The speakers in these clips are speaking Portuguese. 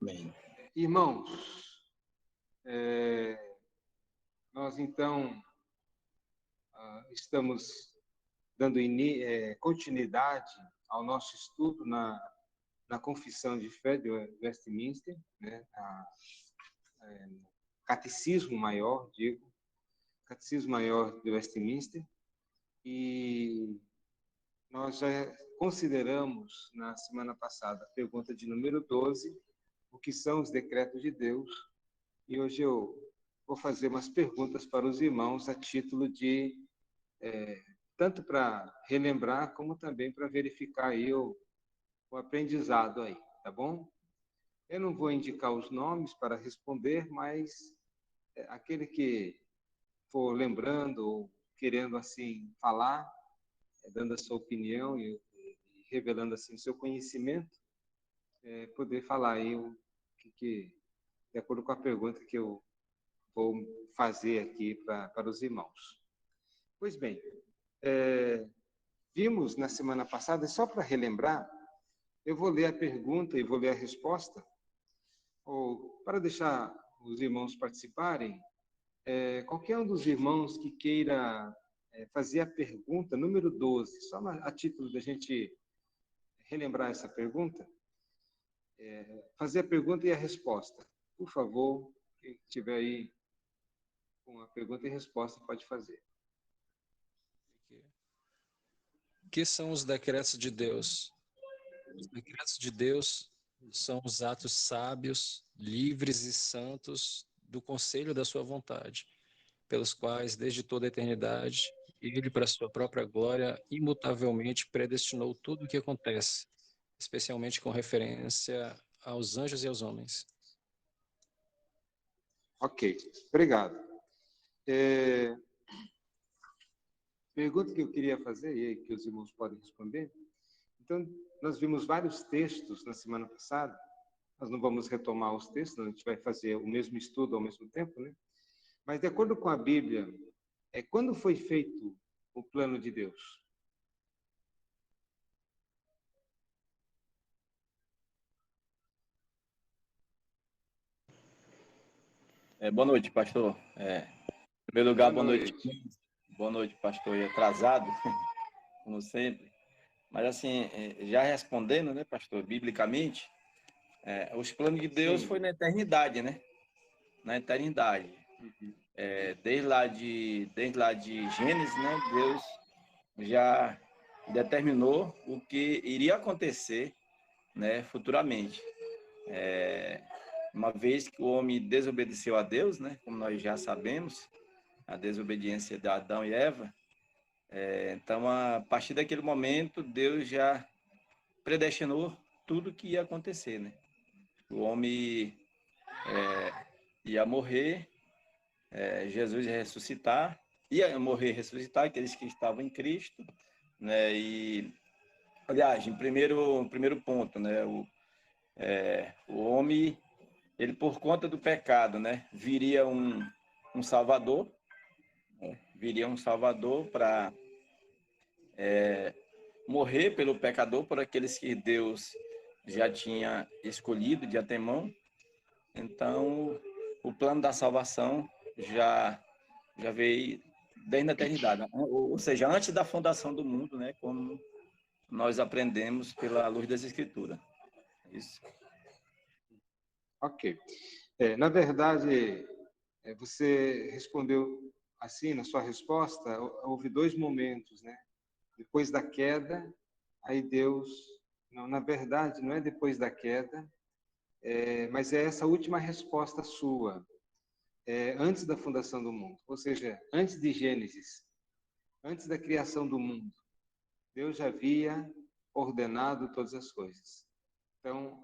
Amém. Irmãos, nós então estamos dando continuidade ao nosso estudo na Confissão de Fé de Westminster, né? Catecismo Maior, Catecismo Maior de Westminster, e nós já consideramos na semana passada a pergunta de número 12, o que são os decretos de Deus, e hoje eu vou fazer umas perguntas para os irmãos a título de, tanto para relembrar, como também para verificar aí o aprendizado aí, tá bom? Eu não vou indicar os nomes para responder, mas aquele que for lembrando ou querendo assim falar, dando a sua opinião e revelando assim o seu conhecimento, poder falar aí o que de acordo com a pergunta que eu vou fazer aqui para os irmãos. Pois bem, vimos na semana passada, só para relembrar, eu vou ler a pergunta e vou ler a resposta, ou para deixar os irmãos participarem, qualquer um dos irmãos que queira fazer a pergunta número 12, só a título da gente relembrar essa pergunta, fazer a pergunta e a resposta. Por favor, quem estiver aí com a pergunta e resposta pode fazer. O que são os decretos de Deus? Os decretos de Deus são os atos sábios, livres e santos do conselho da sua vontade, pelos quais, desde toda a eternidade, ele, para sua própria glória, imutavelmente predestinou tudo o que acontece, especialmente com referência aos anjos e aos homens. Ok, obrigado. Pergunta que eu queria fazer, e aí que os irmãos podem responder. Então, nós vimos vários textos na semana passada, nós não vamos retomar os textos, a gente vai fazer o mesmo estudo ao mesmo tempo, né? Mas, de acordo com a Bíblia, quando foi feito o plano de Deus? Boa noite, pastor. Em primeiro lugar, boa noite. Boa noite, pastor. E atrasado, como sempre. Mas, assim, já respondendo, né, pastor, biblicamente, os planos de Deus foi na eternidade, né? Na eternidade. Desde lá de Gênesis, né, Deus já determinou o que iria acontecer, né, futuramente. Uma vez que o homem desobedeceu a Deus, né, como nós já sabemos, a desobediência de Adão e Eva, então, a partir daquele momento, Deus já predestinou tudo que ia acontecer, né? O homem ia morrer, Jesus ia ressuscitar, ia morrer e ressuscitar, aqueles que estavam em Cristo, né? E, aliás, em primeiro ponto, né? O homem, ele por conta do pecado, né? Viria um Salvador, né? Viria um Salvador para morrer pelo pecador, por aqueles que Deus já tinha escolhido de antemão. Então, o plano da salvação já veio desde a eternidade, ou seja, antes da fundação do mundo, né, como nós aprendemos pela luz das Escrituras. Isso. Ok. Na verdade, você respondeu assim, na sua resposta, houve dois momentos, né? Depois da queda, aí Deus... Não, na verdade, não é depois da queda, mas é essa última resposta sua, antes da fundação do mundo, ou seja, antes de Gênesis, antes da criação do mundo, Deus já havia ordenado todas as coisas. Então,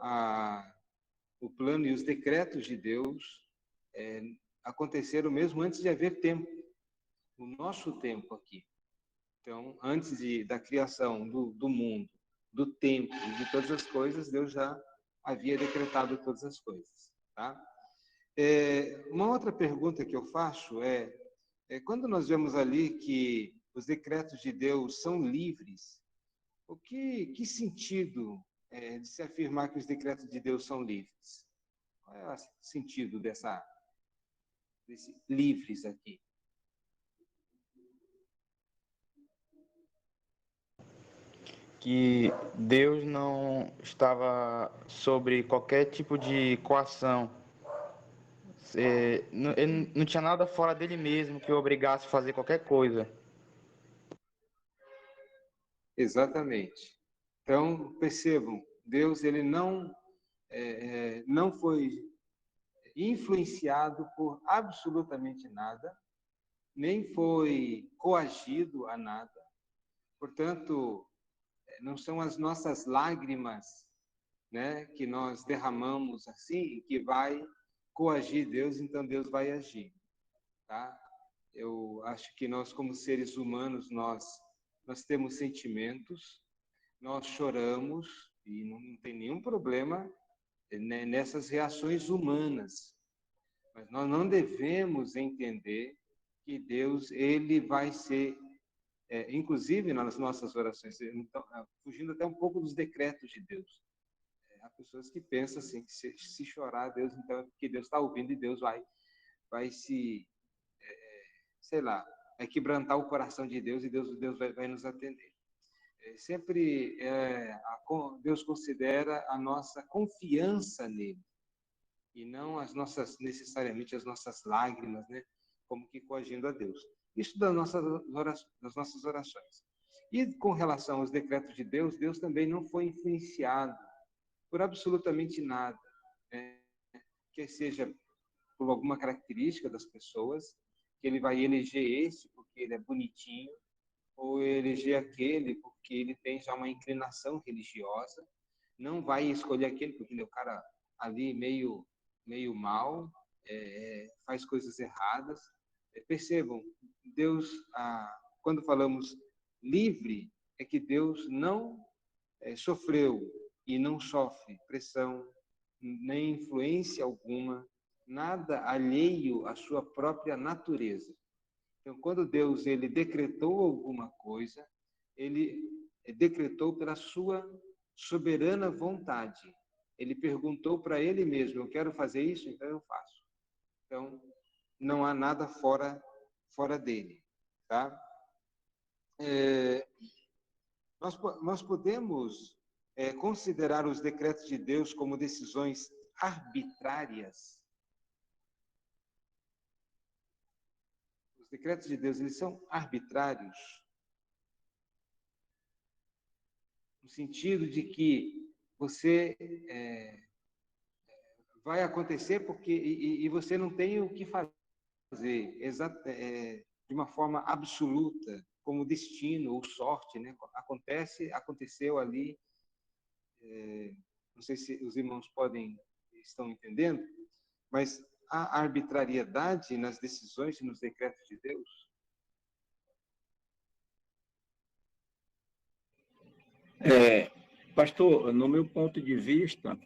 o plano e os decretos de Deus aconteceram mesmo antes de haver tempo, o nosso tempo aqui. Então, antes da criação do mundo, do tempo e de todas as coisas, Deus já havia decretado todas as coisas, tá? Uma outra pergunta que eu faço quando nós vemos ali que os decretos de Deus são livres, que sentido de se afirmar que os decretos de Deus são livres? Qual é o sentido desse livres aqui? Que Deus não estava sobre qualquer tipo de coação. Ele não tinha nada fora dele mesmo que o obrigasse a fazer qualquer coisa. Exatamente. Então, percebam, Deus ele não foi influenciado por absolutamente nada, nem foi coagido a nada. Portanto, não são as nossas lágrimas, né, que nós derramamos assim, que vai coagir Deus, então Deus vai agir, tá? Eu acho que nós, como seres humanos, nós temos sentimentos, nós choramos, e não tem nenhum problema nessas reações humanas. Mas nós não devemos entender que Deus, ele vai ser, inclusive nas nossas orações, então, fugindo até um pouco dos decretos de Deus. Há pessoas que pensam assim, que se chorar Deus, então é porque Deus está ouvindo e Deus vai se, sei lá, vai quebrantar o coração de Deus e Deus vai nos atender. Sempre Deus considera a nossa confiança nele e não necessariamente as nossas lágrimas, né, como que coagindo a Deus. Isso das nossas orações. E com relação aos decretos de Deus, Deus também não foi influenciado por absolutamente nada, né? Que seja por alguma característica das pessoas, que ele vai eleger esse porque ele é bonitinho, ou eleger aquele porque ele tem já uma inclinação religiosa, não vai escolher aquele porque ele é o cara ali meio mal, faz coisas erradas. Percebam, Deus, quando falamos livre, é que Deus não sofreu e não sofre pressão, nem influência alguma, nada alheio à sua própria natureza. Então, quando Deus ele decretou alguma coisa, ele decretou pela sua soberana vontade. Ele perguntou para ele mesmo: eu quero fazer isso, então eu faço. Então, não há nada fora dele, tá? Nós podemos considerar os decretos de Deus como decisões arbitrárias. Os decretos de Deus, eles são arbitrários, no sentido de que você vai acontecer porque e você não tem o que fazer de uma forma absoluta, como destino ou sorte, né? Aconteceu ali. Não sei se os irmãos estão entendendo, mas há arbitrariedade nas decisões e nos decretos de Deus. Pastor, no meu ponto de vista,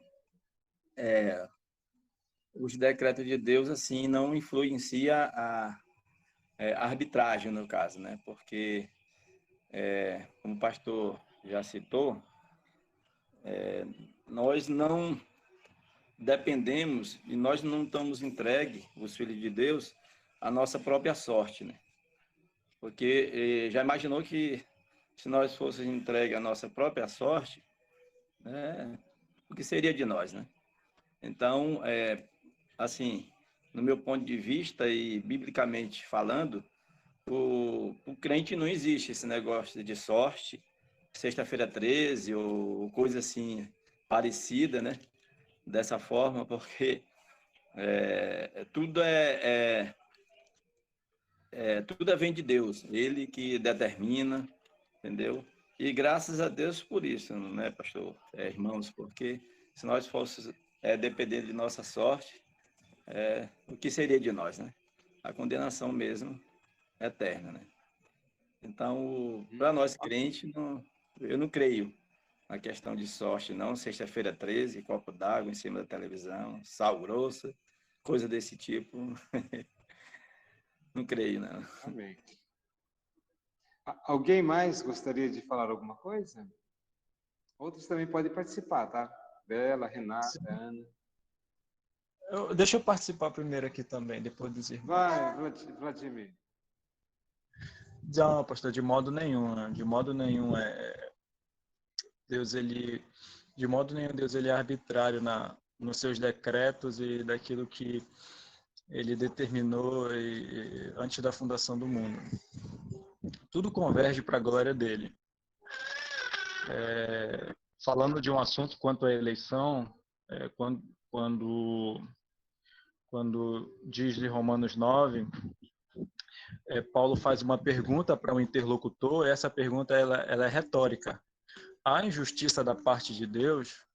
os decretos de Deus assim não influenciam a arbitragem, no caso, né? Porque, como o pastor já citou, nós não dependemos e nós não estamos entregues, os filhos de Deus, à nossa própria sorte, né? Porque já imaginou que se nós fôssemos entregues à nossa própria sorte, né, o que seria de nós, né? Então, assim, no meu ponto de vista e biblicamente falando, o crente não existe esse negócio de sorte, sexta-feira 13 ou coisa assim parecida, né? Dessa forma, porque tudo tudo vem de Deus, Ele que determina, entendeu? E graças a Deus por isso, né, pastor, irmãos, porque se nós fôssemos depender de nossa sorte, o que seria de nós, né? A condenação mesmo eterna, né? Então, para nós crentes, eu não creio na questão de sorte, não. Sexta-feira 13, copo d'água em cima da televisão, sal grosso, coisa desse tipo. Não creio, não. Amém. Alguém mais gostaria de falar alguma coisa? Outros também podem participar, tá? Bela, Renata, Ana. Deixa eu participar primeiro aqui também, depois dos irmãos. Vai, Vladimir. Não, pastor, de modo nenhum, né? De modo nenhum de modo nenhum Deus ele é arbitrário nos seus decretos e daquilo que ele determinou antes da fundação do mundo. Tudo converge para a glória dele. Falando de um assunto quanto à eleição, quando diz em Romanos 9, Paulo faz uma pergunta para um interlocutor, e essa pergunta ela é retórica. Há injustiça da parte de Deus?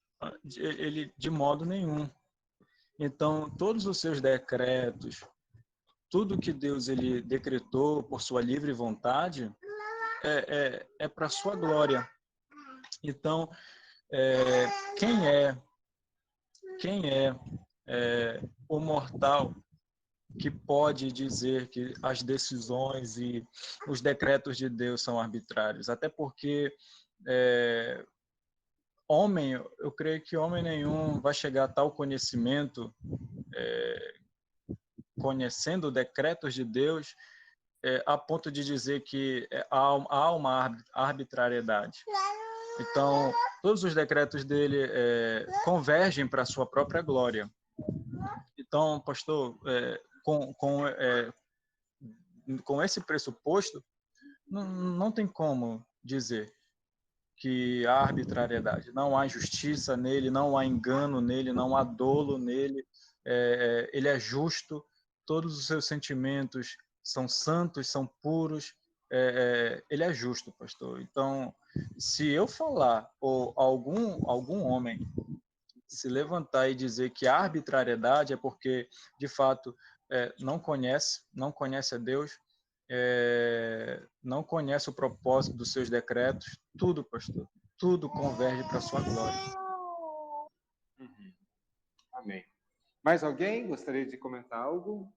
Ele, de modo nenhum. Então, todos os seus decretos, tudo que Deus ele decretou por sua livre vontade, é para sua glória. Então, quem é o mortal que pode dizer que as decisões e os decretos de Deus são arbitrários? Até porque eu creio que homem nenhum vai chegar a tal conhecimento, conhecendo decretos de Deus, a ponto de dizer que há uma arbitrariedade. Então, todos os decretos dele convergem para a sua própria glória. Então, pastor, com esse pressuposto, não tem como dizer que há arbitrariedade. Não há injustiça nele, não há engano nele, não há dolo nele. Ele é justo, todos os seus sentimentos são santos, são puros. Ele é justo, pastor. Então, se eu falar, ou algum homem se levantar e dizer que há arbitrariedade, é porque, de fato, não conhece a Deus, não conhece o propósito dos seus decretos. Tudo, pastor, tudo converge para a sua glória. Uhum. Amém. Mais alguém gostaria de comentar algo?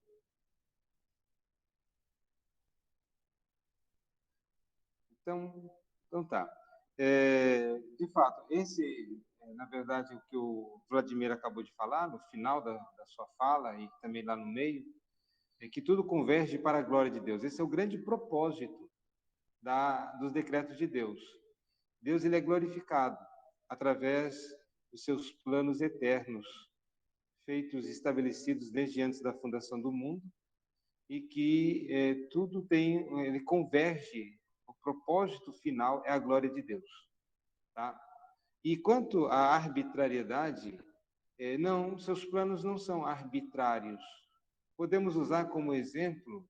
Então tá. De fato, na verdade, o que o Vladimir acabou de falar, no final da sua fala e também lá no meio, é que tudo converge para a glória de Deus. Esse é o grande propósito dos decretos de Deus. Deus ele é glorificado através dos seus planos eternos, feitos, estabelecidos desde antes da fundação do mundo, e que ele converge. O propósito final é a glória de Deus, tá? E quanto à arbitrariedade, seus planos não são arbitrários. Podemos usar como exemplo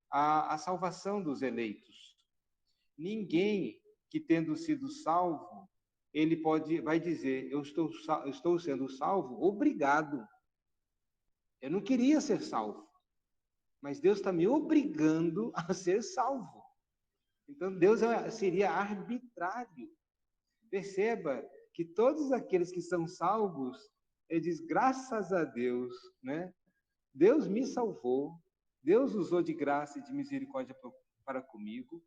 a salvação dos eleitos. Ninguém que, tendo sido salvo, ele vai dizer: eu estou sendo salvo, obrigado. Eu não queria ser salvo, mas Deus está me obrigando a ser salvo. Então, Deus seria arbitrário. Perceba que todos aqueles que são salvos, ele diz, graças a Deus, né? Deus me salvou, Deus usou de graça e de misericórdia para comigo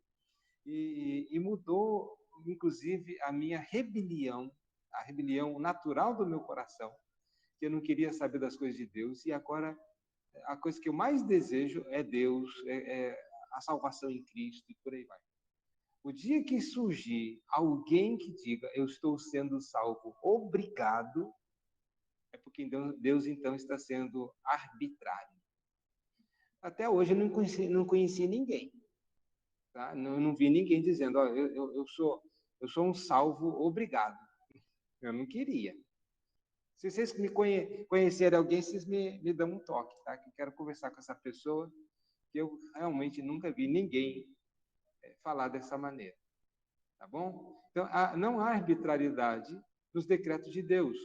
e mudou, inclusive, a minha rebelião, a rebelião natural do meu coração, que eu não queria saber das coisas de Deus, e agora a coisa que eu mais desejo é Deus, a salvação em Cristo, e por aí vai. O dia que surgir alguém que diga, eu estou sendo salvo, obrigado, é porque Deus então está sendo arbitrário. Até hoje eu não conheci ninguém. Tá? Não vi ninguém dizendo, eu sou um salvo, obrigado. Eu não queria. Se vocês me conhecerem alguém, vocês me dão um toque, tá? Que eu quero conversar com essa pessoa, que eu realmente nunca vi ninguém falar dessa maneira. Tá bom? Então, não há arbitrariedade nos decretos de Deus.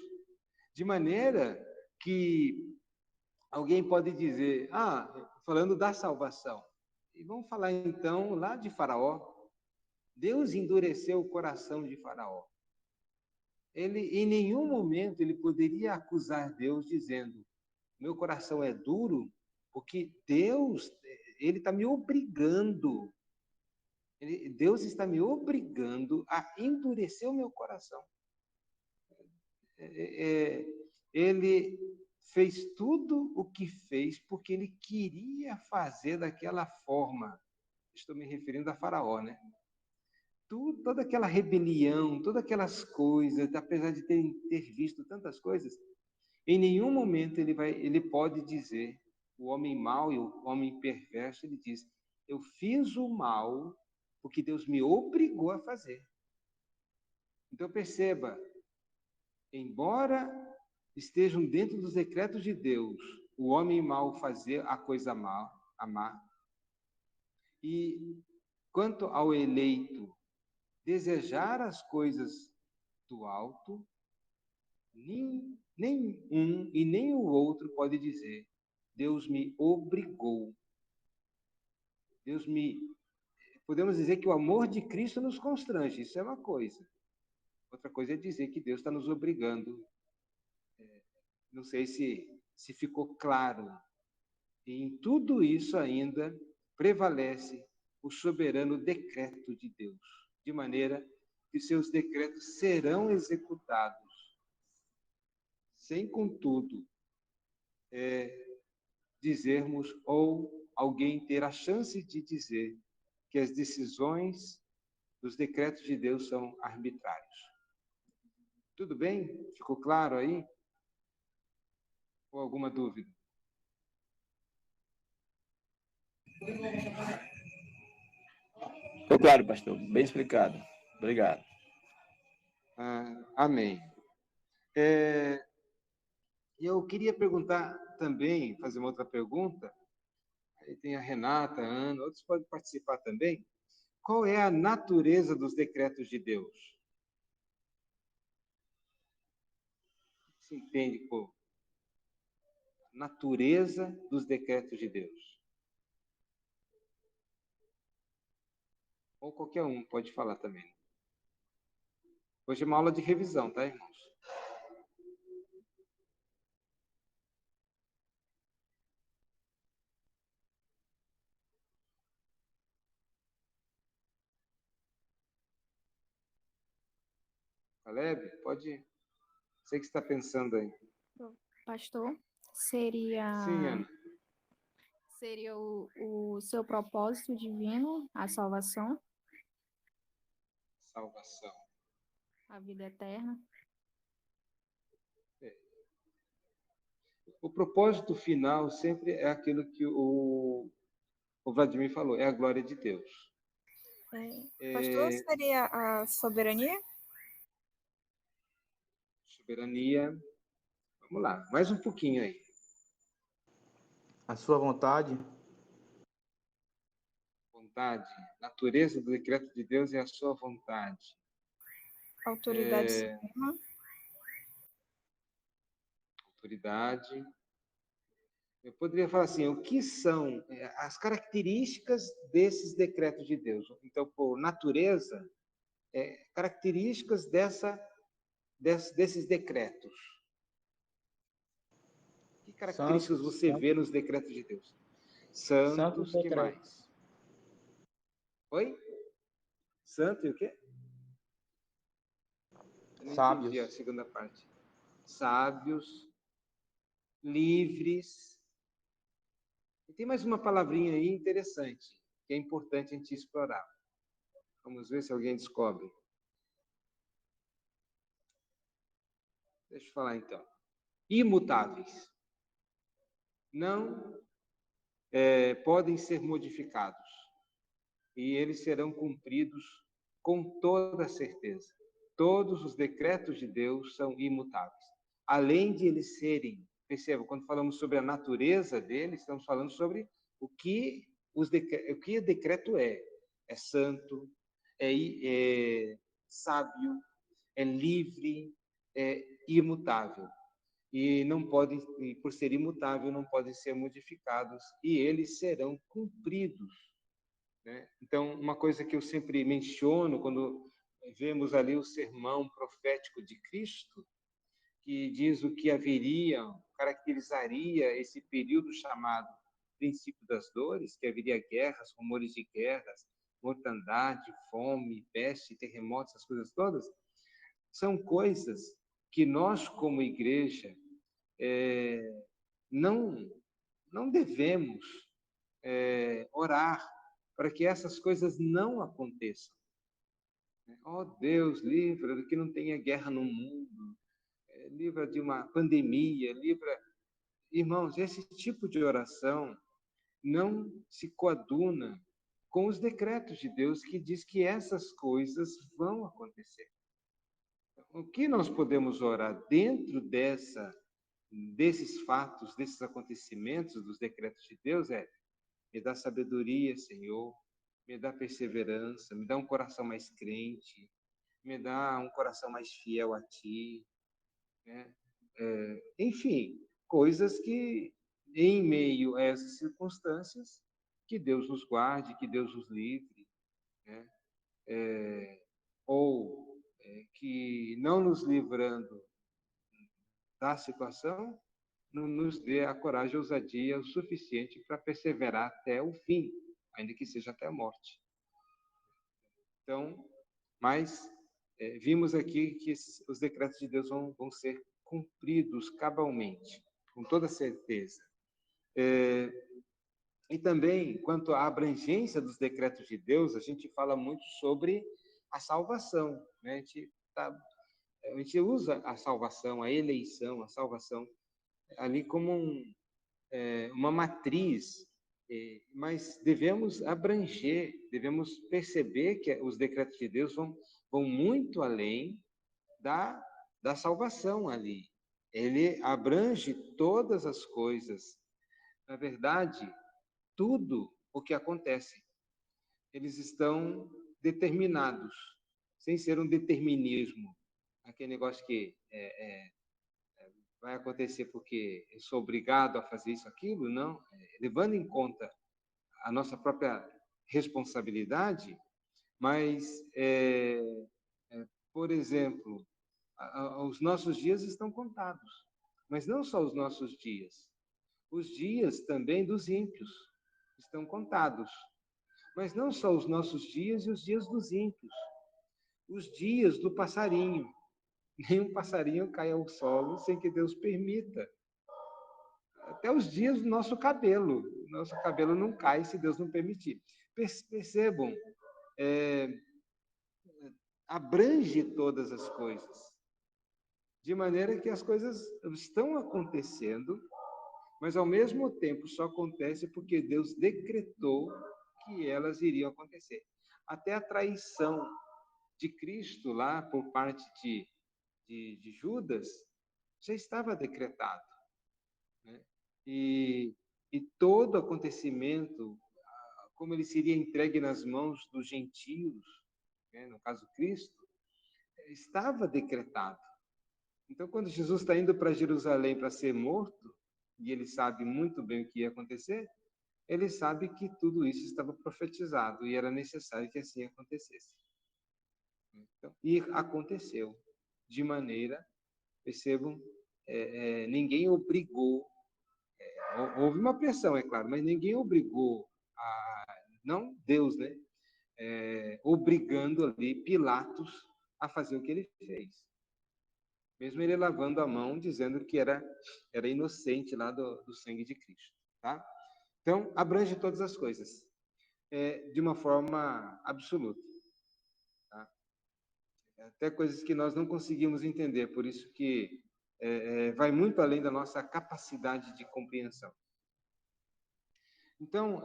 De maneira que alguém pode dizer, falando da salvação, e vamos falar então lá de Faraó. Deus endureceu o coração de Faraó. Ele, em nenhum momento, ele poderia acusar Deus dizendo, meu coração é duro, porque Deus, ele está me obrigando. Deus está me obrigando a endurecer o meu coração. Ele fez tudo o que fez porque ele queria fazer daquela forma. Estou me referindo a Faraó, né? Toda aquela rebelião, todas aquelas coisas, apesar de ter visto tantas coisas, em nenhum momento ele pode dizer, o homem mau e o homem perverso, ele diz, eu fiz o mal porque Deus me obrigou a fazer. Então perceba, embora estejam dentro dos decretos de Deus, o homem mau fazer a coisa má, e quanto ao eleito desejar as coisas do alto, nem um e nem o outro pode dizer, Deus me obrigou. Podemos dizer que o amor de Cristo nos constrange, isso é uma coisa. Outra coisa é dizer que Deus está nos obrigando. Não sei se ficou claro. E em tudo isso ainda prevalece o soberano decreto de Deus, de maneira que seus decretos serão executados, sem, contudo, dizermos ou alguém ter a chance de dizer que as decisões dos decretos de Deus são arbitrários. Tudo bem? Ficou claro aí? Ou alguma dúvida? Ficou claro, pastor. Bem explicado. Obrigado. Amém. Eu queria perguntar também, fazer uma outra pergunta. Aí tem a Renata, a Ana, outros podem participar também. Qual é a natureza dos decretos de Deus? O que se entende por natureza dos decretos de Deus? Ou qualquer um pode falar também. Hoje é uma aula de revisão, tá, irmãos? Caleb, pode ir. Sei que está pensando aí. Pastor, seria Sim, Ana. o seu propósito divino, a salvação, Salvação. a vida eterna. O propósito final sempre é aquilo que o Vladimir falou, é a glória de Deus. Pastor, seria a soberania? Soberania. Vamos lá, mais um pouquinho aí. A sua vontade. Vontade. Natureza do decreto de Deus é a sua vontade. Autoridade suprema? Autoridade. Eu poderia falar assim, o que são as características desses decretos de Deus? Então, por natureza, características desses decretos. Que características você vê nos decretos de Deus? Santos, que mais? Oi? Santo e o quê? Eu não Sábios. entendi a segunda parte. Sábios, livres. E tem mais uma palavrinha aí interessante, que é importante a gente explorar. Vamos ver se alguém descobre. Deixa eu falar então. Imutáveis. Não podem ser modificados. E eles serão cumpridos com toda certeza. Todos os decretos de Deus são imutáveis. Além de eles serem, perceba, quando falamos sobre a natureza deles, estamos falando sobre o que o decreto é. É santo, é sábio, é livre, é imutável. E não podem, por ser imutável, não podem ser modificados, e eles serão cumpridos. Né? Então, uma coisa que eu sempre menciono quando vemos ali o sermão profético de Cristo, que diz o que haveria, caracterizaria esse período chamado princípio das dores, que haveria guerras, rumores de guerras, mortandade, fome, peste, terremotos, essas coisas todas, são coisas que nós, como igreja, não, não devemos orar para que essas coisas não aconteçam. Oh, Deus, livra de que não tenha guerra no mundo, livra de uma pandemia, livra... Irmãos, esse tipo de oração não se coaduna com os decretos de Deus que diz que essas coisas vão acontecer. O que nós podemos orar dentro desses fatos, desses acontecimentos, dos decretos de Deus me dá sabedoria, Senhor, me dá perseverança, me dá um coração mais crente, me dá um coração mais fiel a Ti, né? Enfim, coisas que, em meio a essas circunstâncias, que Deus nos guarde, que Deus nos livre, né? Que não nos livrando da situação, não nos dê a coragem e a ousadia o suficiente para perseverar até o fim, ainda que seja até a morte. Então, mas vimos aqui que os decretos de Deus vão ser cumpridos cabalmente, com toda certeza. E também, quanto à abrangência dos decretos de Deus, a gente fala muito sobre a salvação, né? A gente usa a salvação, a eleição, a salvação, ali como uma matriz, mas devemos abranger, devemos perceber que os decretos de Deus vão muito além da salvação ali. Ele abrange todas as coisas. Na verdade, tudo o que acontece, eles estão determinados, sem ser um determinismo. Aquele negócio que vai acontecer porque eu sou obrigado a fazer isso, aquilo, não. Levando em conta a nossa própria responsabilidade, mas, por exemplo, os nossos dias estão contados, mas não só os nossos dias. Os dias também dos ímpios estão contados, mas não só os nossos dias e os dias dos ímpios. Os dias do passarinho. Nenhum passarinho cai ao solo sem que Deus permita. Até os dias do nosso cabelo. Nosso cabelo não cai se Deus não permitir. Percebam, abrange todas as coisas. De maneira que as coisas estão acontecendo, mas ao mesmo tempo só acontece porque Deus decretou que elas iriam acontecer. Até a traição de Cristo lá por parte de Judas já estava decretado, né? E todo acontecimento, como ele seria entregue nas mãos dos gentios, né, no caso Cristo, estava decretado. Então, quando Jesus está indo para Jerusalém para ser morto, e ele sabe muito bem o que ia acontecer, ele sabe que tudo isso estava profetizado e era necessário que assim acontecesse. Então, e aconteceu de maneira, percebam, ninguém obrigou, houve uma pressão, é claro, mas ninguém obrigou, não Deus, né? Obrigando ali Pilatos a fazer o que ele fez. Mesmo ele lavando a mão, dizendo que era inocente lá do sangue de Cristo, tá? Então, abrange todas as coisas, de uma forma absoluta. Tá? Até coisas que nós não conseguimos entender, por isso que vai muito além da nossa capacidade de compreensão. Então,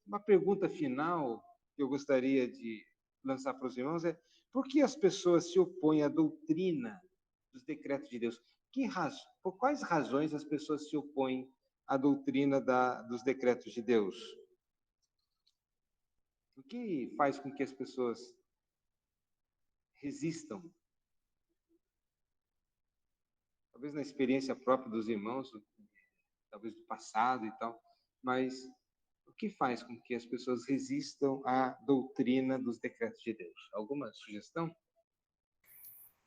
uma pergunta final que eu gostaria de lançar para os irmãos é: por que as pessoas se opõem à doutrina dos decretos de Deus? Por quais razões as pessoas se opõem à doutrina dos decretos de Deus? O que faz com que as pessoas resistam? Talvez na experiência própria dos irmãos, talvez do passado e tal, mas o que faz com que as pessoas resistam à doutrina dos decretos de Deus? Alguma sugestão?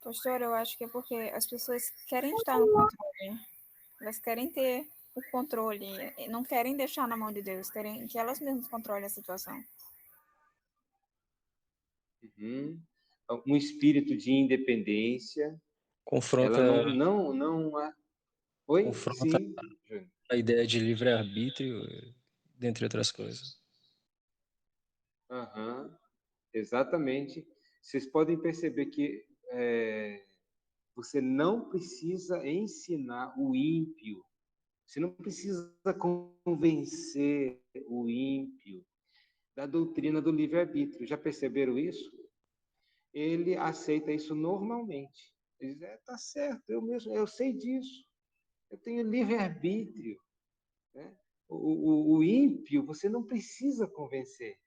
Pastor, eu acho que é porque as pessoas querem estar no controle. Elas querem ter o controle, não querem deixar na mão de Deus, querem que elas mesmas controlem a situação. Um espírito de independência, Confronta, Ela não Oi? confronta Sim, Júnior. a ideia de livre-arbítrio, dentre outras coisas. Aham, exatamente. Vocês podem perceber que você não precisa ensinar o ímpio, você não precisa convencer o ímpio da doutrina do livre-arbítrio. Já perceberam isso? Ele aceita isso normalmente. Ele diz, tá certo, eu sei disso, eu tenho livre-arbítrio. Né? O ímpio, você não precisa convencer.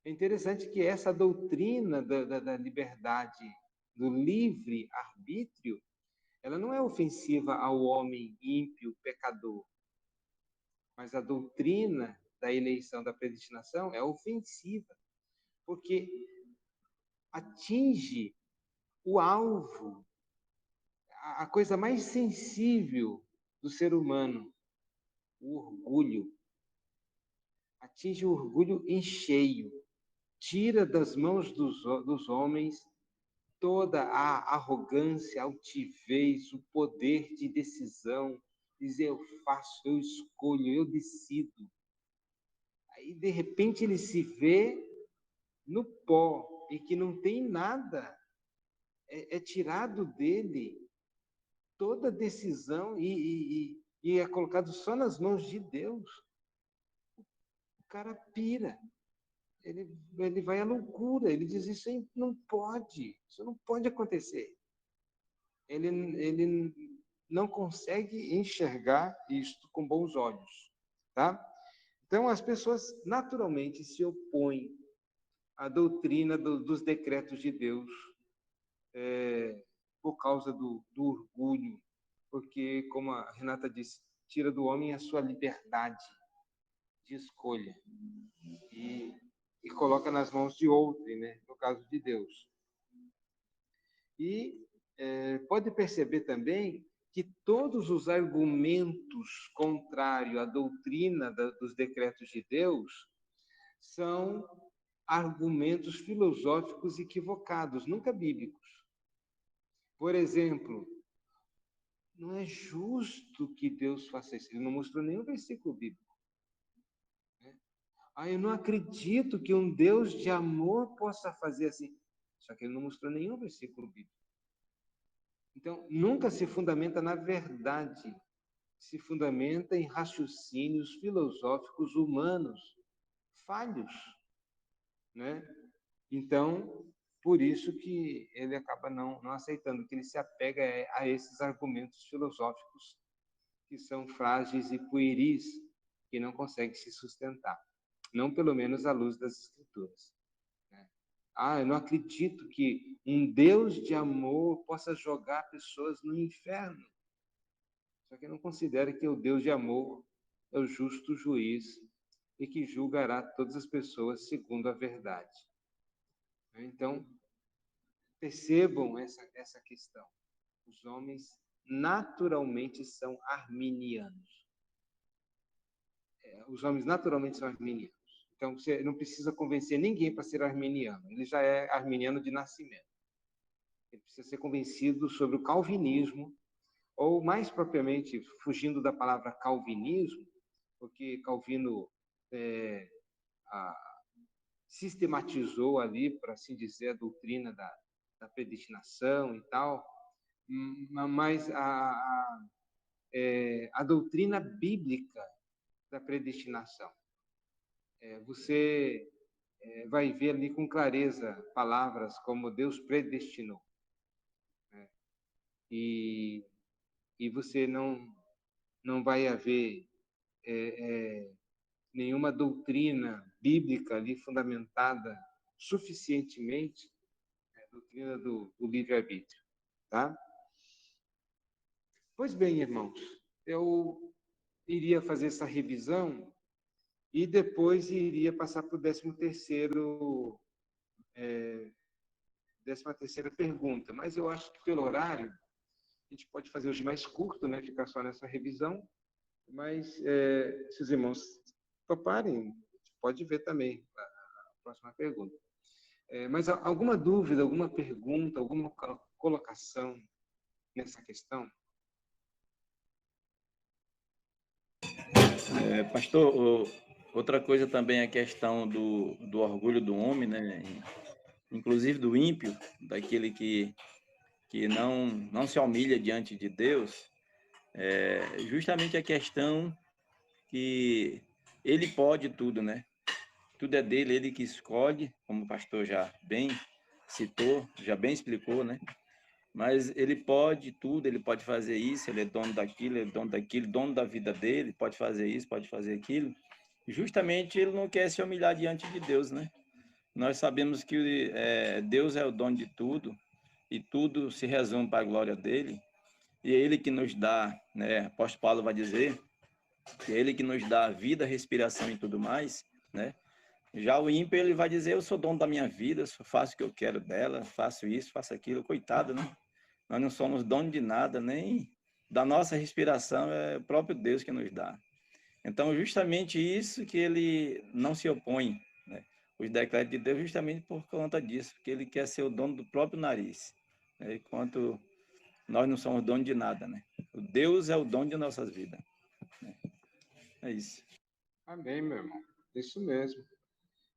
É interessante que essa doutrina da liberdade, do livre-arbítrio, ela não é ofensiva ao homem ímpio, pecador, mas a doutrina da eleição, da predestinação, é ofensiva, porque atinge o alvo, a coisa mais sensível do ser humano, o orgulho. Atinge o orgulho em cheio, tira das mãos dos homens toda a arrogância, a altivez, o poder de decisão, dizer eu faço, eu escolho, eu decido. Aí, de repente, ele se vê no pó e que não tem nada, é tirado dele toda decisão e é colocado só nas mãos de Deus. O cara pira. Ele vai à loucura, ele diz, isso não pode, isso não pode acontecer. Ele não consegue enxergar isto com bons olhos, tá? Então, as pessoas naturalmente se opõem à doutrina dos decretos de Deus por causa do orgulho, porque, como a Renata disse, tira do homem a sua liberdade de escolha e coloca nas mãos de outrem, né? No caso de Deus. E pode perceber também que todos os argumentos contrários à doutrina dos decretos de Deus são argumentos filosóficos equivocados, nunca bíblicos. Por exemplo, não é justo que Deus faça isso. Ele não mostrou nenhum versículo bíblico. Eu não acredito que um Deus de amor possa fazer assim. Só que ele não mostrou nenhum versículo bíblico. Então, nunca se fundamenta na verdade, se fundamenta em raciocínios filosóficos humanos falhos, né? Então, por isso que ele acaba não aceitando, que ele se apega a esses argumentos filosóficos que são frágeis e pueris, que não conseguem se sustentar, não pelo menos à luz das Escrituras. Eu não acredito que um Deus de amor possa jogar pessoas no inferno. Só que não considera que o Deus de amor é o justo juiz e que julgará todas as pessoas segundo a verdade. Então, percebam essa questão. Os homens naturalmente são arminianos. Os homens naturalmente são arminianos. Então, você não precisa convencer ninguém para ser arminiano. Ele já é arminiano de nascimento. Ele precisa ser convencido sobre o calvinismo, ou mais propriamente, fugindo da palavra calvinismo, porque Calvino sistematizou ali, por assim dizer, a doutrina da predestinação e tal, mas a doutrina bíblica da predestinação. Você vai ver ali com clareza palavras como Deus predestinou. Né? E você não vai haver nenhuma doutrina bíblica ali fundamentada suficientemente, a doutrina do livre-arbítrio. Tá? Pois bem, irmãos, eu iria fazer essa revisão e depois iria passar para o 13ª pergunta. Mas eu acho que pelo horário, a gente pode fazer hoje mais curto, né? Ficar só nessa revisão. Mas se os irmãos toparem, pode ver também a próxima pergunta. Mas alguma dúvida, alguma pergunta, alguma colocação nessa questão? Pastor, outra coisa também é a questão do orgulho do homem, né? Inclusive do ímpio, daquele que não se humilha diante de Deus, justamente a questão que ele pode tudo, né? Tudo é dele, ele que escolhe, como o pastor já bem citou, já bem explicou, né? Mas ele pode tudo, ele pode fazer isso, ele é dono daquilo, ele é dono daquilo, dono da vida dele, pode fazer isso, pode fazer aquilo. Justamente ele não quer se humilhar diante de Deus, né? Nós sabemos que Deus é o dono de tudo e tudo se resume para a glória dele. E é ele que nos dá, né? O apóstolo Paulo vai dizer que é ele que nos dá vida, respiração e tudo mais, né? Já o ímpio, ele vai dizer, eu sou dono da minha vida, faço o que eu quero dela, faço isso, faço aquilo, coitado, né? Nós não somos donos de nada, nem da nossa respiração, é o próprio Deus que nos dá. Então, justamente isso que ele não se opõe, né? Os decretos de Deus, justamente por conta disso, porque ele quer ser o dono do próprio nariz, né? Enquanto nós não somos donos de nada, né? O Deus é o dono de nossas vidas, né? É isso. Amém, meu irmão. Isso mesmo.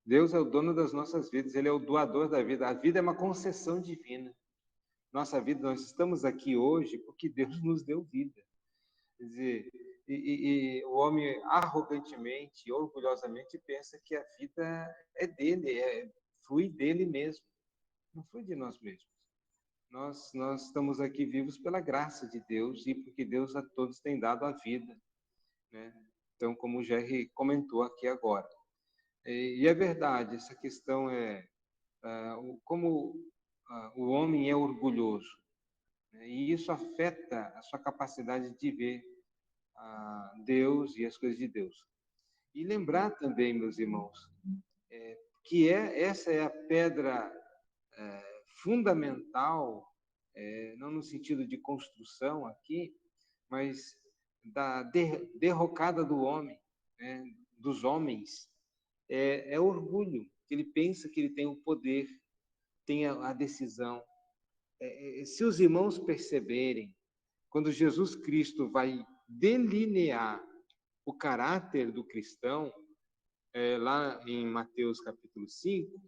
Deus é o dono das nossas vidas, Ele é o doador da vida. A vida é uma concessão divina. Nossa vida, nós estamos aqui hoje porque Deus nos deu vida. Quer dizer, e o homem arrogantemente, orgulhosamente pensa que a vida é dele, flui dele mesmo. Não flui de nós mesmos. Nós estamos aqui vivos pela graça de Deus e porque Deus a todos tem dado a vida, né? Então, como o Jerry comentou aqui agora. E é verdade, essa questão como o homem é orgulhoso, né? E isso afeta a sua capacidade de ver Deus e as coisas de Deus. E lembrar também, meus irmãos, que essa é a pedra fundamental, não no sentido de construção aqui, mas da derrocada do homem, né, dos homens, é orgulho. Ele pensa que ele tem o poder, tem a decisão. Se os irmãos perceberem, quando Jesus Cristo vai delinear o caráter do cristão, lá em Mateus capítulo 5,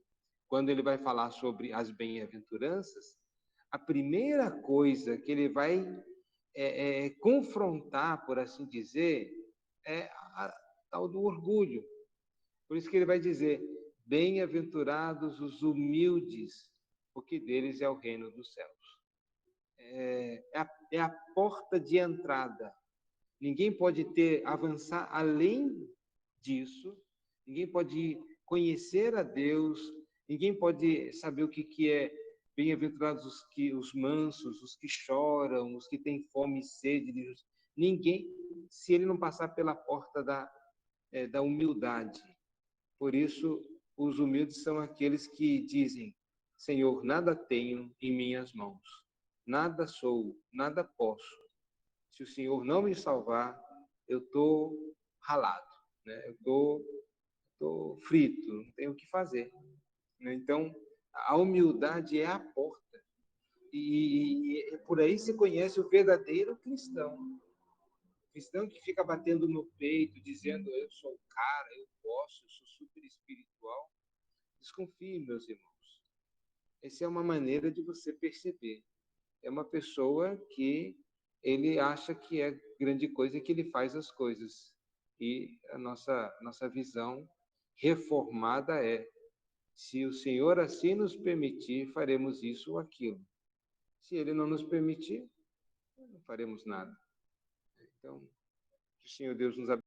quando ele vai falar sobre as bem-aventuranças, a primeira coisa que ele vai confrontar, por assim dizer, é a tal do orgulho. Por isso que ele vai dizer, bem-aventurados os humildes, porque deles é o reino dos céus. É a porta de entrada. Ninguém pode avançar além disso, ninguém pode conhecer a Deus, ninguém pode saber o que é bem-aventurados os mansos, os que choram, os que têm fome e sede de justiça. Ninguém, se ele não passar pela porta da humildade. Por isso, os humildes são aqueles que dizem, Senhor, nada tenho em minhas mãos, nada sou, nada posso. Se o Senhor não me salvar, eu estou ralado, né? Eu estou frito, não tenho o que fazer. Então, a humildade é a porta. E por aí se conhece o verdadeiro cristão. O cristão que fica batendo no peito, dizendo, eu sou o cara, eu posso, eu sou super espiritual. Desconfie, meus irmãos. Essa é uma maneira de você perceber. É uma pessoa que ele acha que é grande coisa e que ele faz as coisas. E a nossa visão reformada se o Senhor assim nos permitir, faremos isso ou aquilo. Se Ele não nos permitir, não faremos nada. Então, que o Senhor Deus nos abençoe.